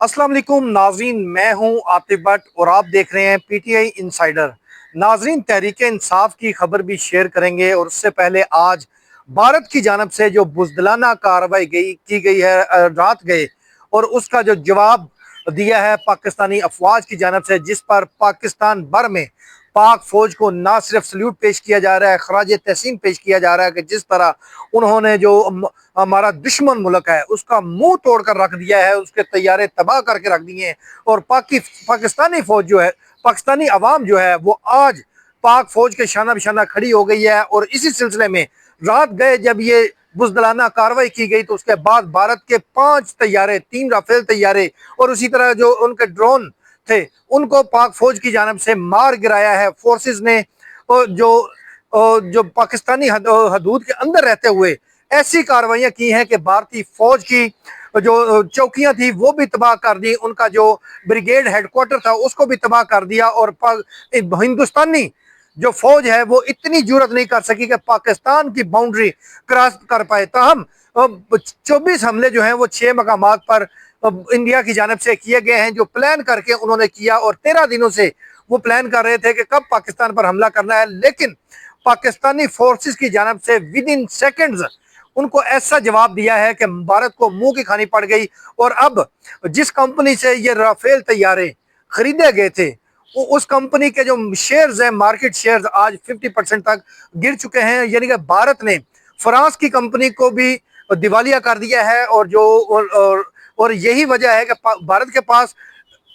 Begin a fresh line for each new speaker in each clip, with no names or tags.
अस्सलाम वालेकुम नाजरीन, मैं हूं आतिफ भट्ट और आप देख रहे हैं पीटीआई इनसाइडर। नाजरीन, तहरीक इंसाफ की खबर भी शेयर करेंगे और उससे पहले आज भारत की जानब से जो बुज़दिलाना कार्रवाई की गई है रात गए, और उसका जो जवाब दिया है पाकिस्तानी अफवाज की जानब से, जिस पर पाकिस्तान भर में पाक फौज को ना सिर्फ सल्यूट पेश किया जा रहा है, खराज तहसीन पेश किया जा रहा है कि जिस तरह उन्होंने जो हमारा दुश्मन मुल्क है उसका मुंह तोड़ कर रख दिया है, उसके तैयारे तबाह करके रख दिए हैं। और पाकिस्तानी फौज जो है, पाकिस्तानी अवाम जो है, वो आज पाक फौज के शाना बिशाना खड़ी हो गई है। और इसी सिलसिले में रात गए जब ये बुज़दिलाना कार्रवाई की गई तो उसके बाद भारत के 5 तैयारे, 3 राफेल तैयारे और उसी तरह जो उनके ड्रोन थे, उनको पाक फौज की जानब से मार गिराया है फोर्सेस ने। और जो पाकिस्तानी हदूद के अंदर रहते हुए ऐसी कार्रवाइयां की हैं कि भारतीय फौज की जो चौकियां थी वो भी तबाह कर दी, उनका जो ब्रिगेड हेडक्वार्टर था उसको भी तबाह कर दिया। और हिंदुस्तानी जो फौज है वो इतनी जुर्रत नहीं कर सकी कि पाकिस्तान की बाउंड्री क्रॉस कर पाए। ताहम 24 हमले जो हैं वो 6 मकामात पर इंडिया की जानब से किए गए हैं, जो प्लान करके उन्होंने किया। और 13 दिनों से वो प्लान कर रहे थे कि कब पाकिस्तान पर हमला करना है, लेकिन पाकिस्तानी फोर्सेस की जानब से विद इन सेकेंड्स उनको ऐसा जवाब दिया है कि भारत को मुंह की खानी पड़ गई। और अब जिस कंपनी से ये राफेल तैयारे खरीदे गए थे, उस कंपनी के जो शेयर्स हैं, मार्केट शेयर्स आज 50% तक गिर चुके हैं। यानी कि भारत ने फ्रांस की कंपनी को भी दिवालिया कर दिया है। और यही वजह है कि भारत के पास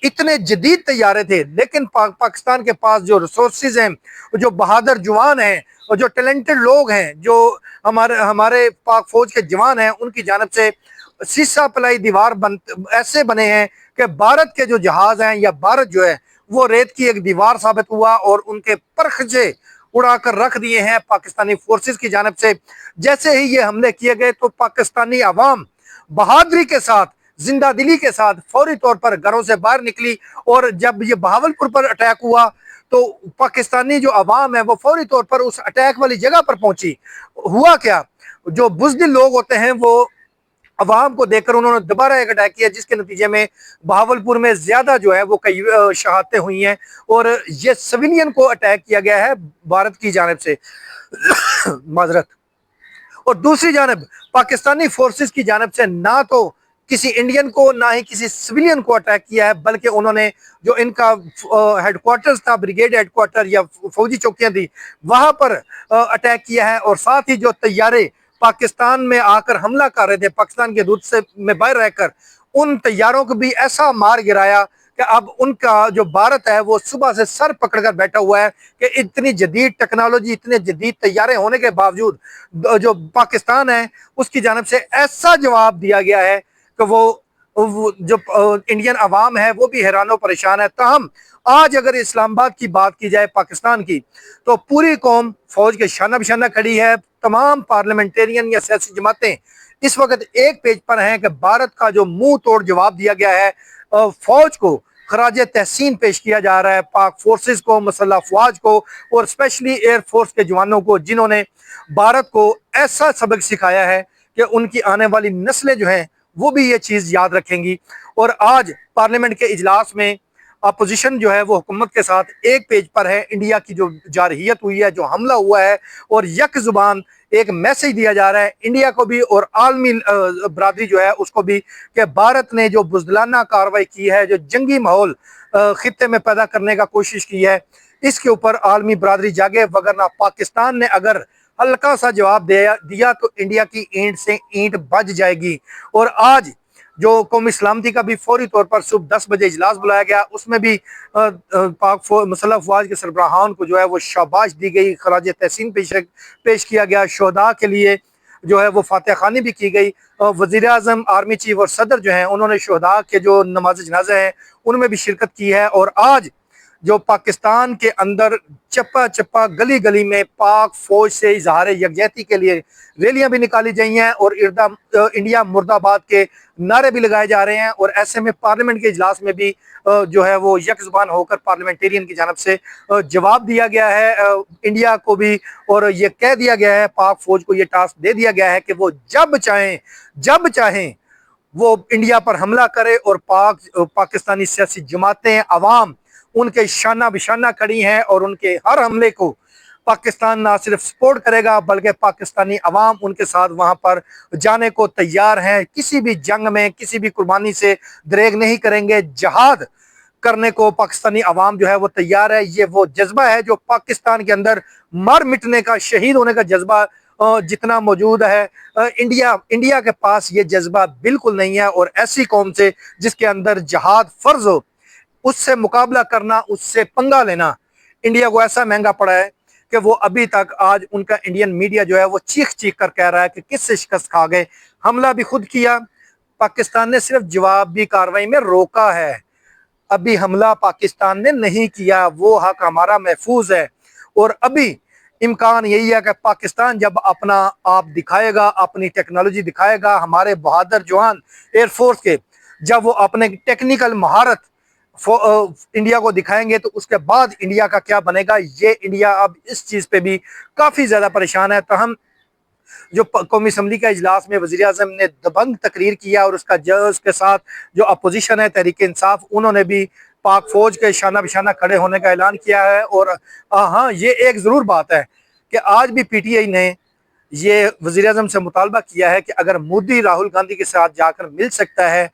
इतने जदीद तैयारे थे, लेकिन पाकिस्तान के पास जो रिसोर्सेज हैं, जो बहादुर जवान हैं और जो टैलेंटेड लोग हैं, जो हमारे हमारे पाक फौज के जवान हैं, उनकी जानब से शीशा पलाई दीवार ऐसे बने हैं कि भारत के जो जहाज हैं या भारत जो है वो रेत की एक दीवार साबित हुआ और उनके परखचे उड़ाकर रख दिए हैं पाकिस्तानी फोर्सेस की जानब से। जैसे ही ये हमले किए गए तो पाकिस्तानी अवाम बहादुरी के साथ, जिंदा दिली के साथ फौरी तौर पर घरों से बाहर निकली। और जब ये बहावलपुर पर अटैक हुआ तो पाकिस्तानी जो अवाम है वो फौरी तौर पर उस अटैक वाली जगह पर पहुंची। हुआ क्या, जो बुज़दिल लोग होते हैं वो अवाम को देखकर उन्होंने दोबारा एक अटैक किया, जिसके नतीजे में बहावलपुर में ज्यादा जो है वो कई शहादतें हुई हैं। और ये सिविलियन को अटैक किया गया है भारत की जानब से माजरत। और दूसरी जानब पाकिस्तानी फोर्सेस की जानब से ना तो किसी इंडियन को ना ही किसी सिविलियन को अटैक किया है, बल्कि उन्होंने जो इनका हेडक्वार्टर्स था, ब्रिगेड हेडक्वार्टर या फौजी चौकियां थी, वहां पर अटैक किया है। और साथ ही जो तैयारे पाकिस्तान में आकर हमला कर रहे थे, पाकिस्तान के हदूद से में बाहर रहकर, उन तैयारों को भी ऐसा मार गिराया कि अब उनका जो भारत है वो सुबह से सर पकड़कर बैठा हुआ है कि इतनी जदीद टेक्नोलॉजी, इतने जदीद तैयारे होने के बावजूद जो पाकिस्तान है उसकी जानब से ऐसा जवाब दिया गया है कि वो जो इंडियन अवाम है वो भी हैरान परेशान है। ताहम आज अगर इस्लामाबाद की बात की जाए पाकिस्तान की, तो पूरी कौम फौज के शाना बिशाना खड़ी है। तमाम पार्लियामेंटेरियन या सियासी जमातें इस वक्त एक पेज पर हैं कि भारत का जो मुंह तोड़ जवाब दिया गया है, फौज को खराज तहसीन पेश किया जा रहा है, पाक फोर्सेस को, मसल्ह अफवाज को और स्पेशली एयरफोर्स के जवानों को, जिन्होंने भारत को ऐसा सबक सिखाया है कि उनकी आने वाली नस्लें जो हैं वो भी ये चीज़ याद रखेंगी। और आज पार्लियामेंट के इजलास में अपोजिशन जो है वो हुकूमत के साथ एक पेज पर है। इंडिया की जो जारहियत हुई है, जो हमला हुआ है, और यक जुबान एक मैसेज दिया जा रहा है इंडिया को भी और आलमी बरादरी जो है उसको भी, कि भारत ने जो बुज़दिलाना कार्रवाई की है, जो जंगी माहौल खित्ते में पैदा करने का कोशिश की है, इसके ऊपर आलमी बरादरी जागे। वगरना पाकिस्तान ने अगर हल्का सा जवाब दिया तो इंडिया की ईंट से ईंट बज जाएगी। और आज जो कौमी सलामती का भी फौरी तौर पर सुबह 10 बजे इजलास बुलाया गया, उसमें भी पाक मसल्ह अफवाज के सरबराहान को जो है वो शाबाश दी गई, खराज तहसीन पेश किया गया। शोहदा के लिए जो है वो फातह खानी भी की गई। वज़ीर आज़म, आर्मी चीफ और सदर जो हैं उन्होंने शोहदा के जो नमाज जनाजा हैं उनमें भी शिरकत की है। और आज जो पाकिस्तान के अंदर चप्पा चप्पा, गली गली में पाक फौज से इजहार यकजहती के लिए रैलियां भी निकाली गई हैं और इंडिया मुर्दाबाद के नारे भी लगाए जा रहे हैं। और ऐसे में पार्लियामेंट के इजलास में भी जो है वो यक जुबान होकर पार्लियामेंटेरियन की जानब से जवाब दिया गया है इंडिया को भी। और ये कह दिया गया है, पाक फौज को ये टास्क दे दिया गया है कि वो जब चाहें وہ انڈیا پر حملہ کرے اور پاکستانی سیاسی جماعتیں عوام ان کے شانہ بشانہ کھڑی ہیں اور ان کے ہر حملے کو پاکستان نہ صرف سپورٹ کرے گا بلکہ پاکستانی عوام ان کے ساتھ وہاں پر جانے کو تیار ہیں. کسی بھی جنگ میں کسی بھی قربانی سے دریغ نہیں کریں گے. جہاد کرنے کو پاکستانی عوام جو ہے وہ تیار ہے. یہ وہ جذبہ ہے جو پاکستان کے اندر مر مٹنے کا شہید ہونے کا جذبہ جتنا موجود ہے انڈیا کے پاس یہ جذبہ بالکل نہیں ہے. اور ایسی قوم سے جس کے اندر جہاد فرض ہو اس سے مقابلہ کرنا اس سے پنگا لینا انڈیا کو ایسا مہنگا پڑا ہے کہ وہ ابھی تک آج ان کا انڈین میڈیا جو ہے وہ چیخ چیخ کر کہہ رہا ہے کہ کس سے شکست کھا گئے. حملہ بھی خود کیا پاکستان نے صرف جوابی کارروائی میں روکا ہے. ابھی حملہ پاکستان نے نہیں کیا. وہ حق ہمارا محفوظ ہے اور ابھی امکان یہی ہے کہ پاکستان جب اپنا آپ دکھائے گا اپنی ٹیکنالوجی دکھائے گا ہمارے بہادر جوان ایئر فورس کے جب وہ اپنے ٹیکنیکل مہارت انڈیا کو دکھائیں گے تو اس کے بعد انڈیا کا کیا بنے گا. یہ انڈیا اب اس چیز پہ بھی کافی زیادہ پریشان ہے. تاہم جو قومی اسمبلی کا اجلاس میں وزیر اعظم نے دبنگ تقریر کیا اور اس کے ساتھ جو اپوزیشن ہے تحریک انصاف انہوں نے بھی پاک فوج کے شانہ بشانہ کھڑے ہونے کا اعلان کیا ہے. اور ہاں یہ ایک ضرور بات ہے کہ آج بھی پی ٹی آئی نے یہ وزیر اعظم سے مطالبہ کیا ہے کہ اگر مودی راہل گاندھی کے ساتھ جا کر مل سکتا ہے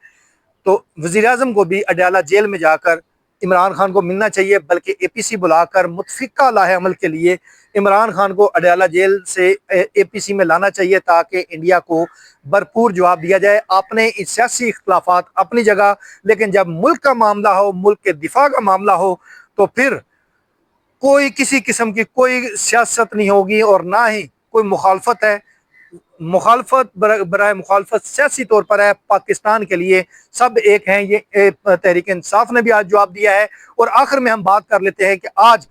تو وزیر اعظم کو بھی اڈیالہ جیل میں جا کر عمران خان کو ملنا چاہیے. بلکہ اے پی سی بلا کر متفقہ لاہ عمل کے لیے عمران خان کو اڈیالہ جیل سے اے پی سی میں لانا چاہیے تاکہ انڈیا کو بھرپور جواب دیا جائے. اپنے سیاسی اختلافات اپنی جگہ لیکن جب ملک کا معاملہ ہو ملک کے دفاع کا معاملہ ہو تو پھر کوئی کسی قسم کی کوئی سیاست نہیں ہوگی اور نہ ہی کوئی مخالفت ہے. مخالفت برائے مخالفت سیاسی طور پر ہے. پاکستان کے لیے سب ایک ہیں. یہ تحریک انصاف نے بھی آج جواب دیا ہے. اور آخر میں ہم بات کر لیتے ہیں کہ آج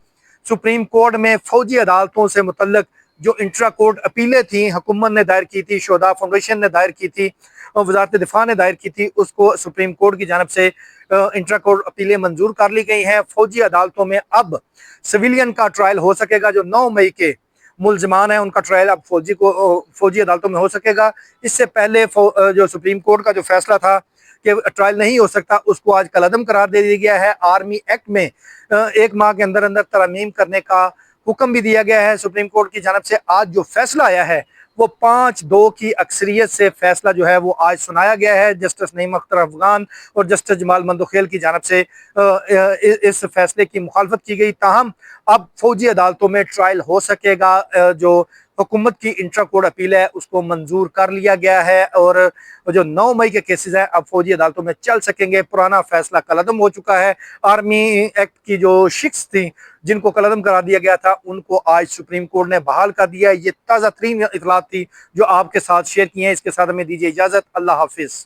سپریم کورٹ میں فوجی عدالتوں سے متعلق جو انٹرا کورٹ اپیلیں تھیں حکومت نے دائر کی تھی شہداء فاؤنڈیشن نے دائر کی تھی وزارت دفاع نے دائر کی تھی اس کو سپریم کورٹ کی جانب سے انٹرا کورٹ اپیلیں منظور کر لی گئی ہیں. فوجی عدالتوں میں اب سویلین کا ٹرائل ہو سکے گا. جو 9 مئی کے ملزمان ہیں ان کا ٹرائل اب فوجی عدالتوں میں ہو سکے گا. اس سے پہلے جو سپریم کورٹ کا جو فیصلہ تھا کہ ٹرائل نہیں ہو سکتا اس کو آج کالعدم قرار دے دیا گیا ہے. آرمی ایکٹ میں 1 ماہ کے اندر اندر ترمیم کرنے کا حکم بھی دیا گیا ہے سپریم کورٹ کی جانب سے. آج جو فیصلہ آیا ہے وہ 5-2 کی اکثریت سے فیصلہ جو ہے وہ آج سنایا گیا ہے. جسٹس نعیم اختر افغان اور جسٹس جمال مندوخیل کی جانب سے اس فیصلے کی مخالفت کی گئی. تاہم اب فوجی عدالتوں میں ٹرائل ہو سکے گا. جو حکومت کی انٹرا کورٹ اپیل ہے اس کو منظور کر لیا گیا ہے اور جو 9 مئی کے کیسز ہیں اب فوجی عدالتوں میں چل سکیں گے. پرانا فیصلہ کالعدم ہو چکا ہے. آرمی ایکٹ کی جو شخص تھی جن کو کالعدم کرا دیا گیا تھا ان کو آج سپریم کورٹ نے بحال کر دیا ہے. یہ تازہ ترین اطلاعات تھی جو آپ کے ساتھ شیئر کی ہیں. اس کے ساتھ ہمیں دیجیے اجازت. اللہ حافظ.